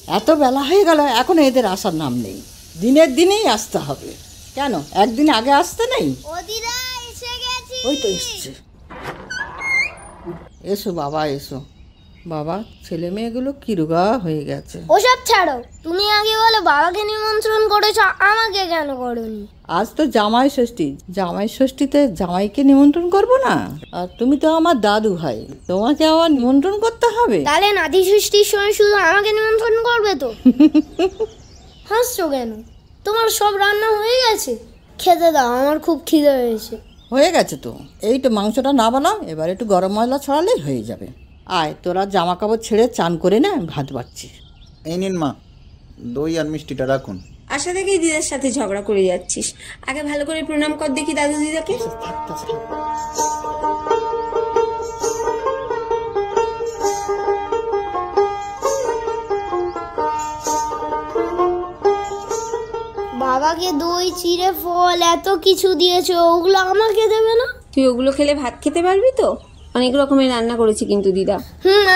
এত বেলা হয়ে গেল, এখন এদের আসার নাম নেই। দিনের দিনেই আসতে হবে। কেন একদিন আগে আসতে নেই? ওই তো এসছে। এসো বাবা, এসো। বাবা, ছেলে মেয়েগুলো কিরুগা হয়ে গেছে। ওসব ছাড়ো, তুমি আগে বলো বাবাকে নিমন্ত্রণ করেছ, আমাকে কেন করোনি? আজ তো জামাই ষষ্ঠী, জামাই ষষ্ঠীতে জামাইকে নিমন্ত্রণ করব না? আর তুমি তো আমার দাদু ভাই, তোমাকে আবার নিমন্ত্রণ করতে হবে? তাহলে নাতি ষষ্ঠীর সময় শুধু আমাকে নিমন্ত্রণ করবে তো? হাসছো কেন? তোমার সব রান্না হয়ে গেছে? খেতে দাও, আমার খুব খিদে হয়েছে। হয়ে গেছে তো, এই তো মাংসটা না বানাও, এবার একটু গরম মশলা ছড়ালেই হয়ে যাবে। আয়, তোরা জামা কাপড় ছেড়ে চান করে না, আমি ভাত বাড়ছি। এই নিন মা, দই আর মিষ্টিটা রাখুন। আশা থেকেই দিদার সাথে ঝগড়া করে যাচ্ছিস। আগে ভালো করে প্রণাম কর দেখি দাদু দিদাকে। বাবাকে দই, চিড়ে, ফল এত কিছু দিয়েছো, ওগুলো আমাকে দেবে না? তুই ওগুলো খেলে ভাত খেতে পারবি তো? অনেক রকমের রান্না করেছি কিন্তু দিদা।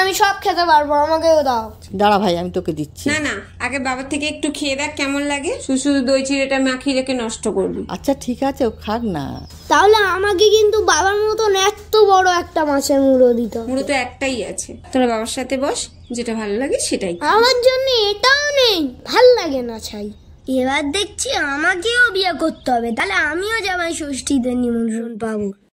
আমি সব খেতে পারবো, আমাকেও দাও। দাঁড়া ভাই, আমি তোকে দিচ্ছি। না না, আগে বাবার থেকে একটু খেয়ে দেখ কেমন লাগে। শুধু দই চিড়েটা মাখিয়ে রেখে নষ্ট করবি। আচ্ছা ঠিক আছে, ও খাক না। তাহলে আমাকে কিন্তু বাবার মতন এত বড় একটা মাছের মুড়ো দিত। মুড়ো তো একটাই আছে, তোরা বাবার সাথে বস, যেটা ভালো লাগে সেটাই। আমার জন্য এটাও নেই, ভাল লাগে না ছাই। এবার দেখছি আমাকেও বিয়ে করতে হবে, তাহলে আমিও জামাই ষষ্ঠীতে নিমন্ত্রণ পাবো।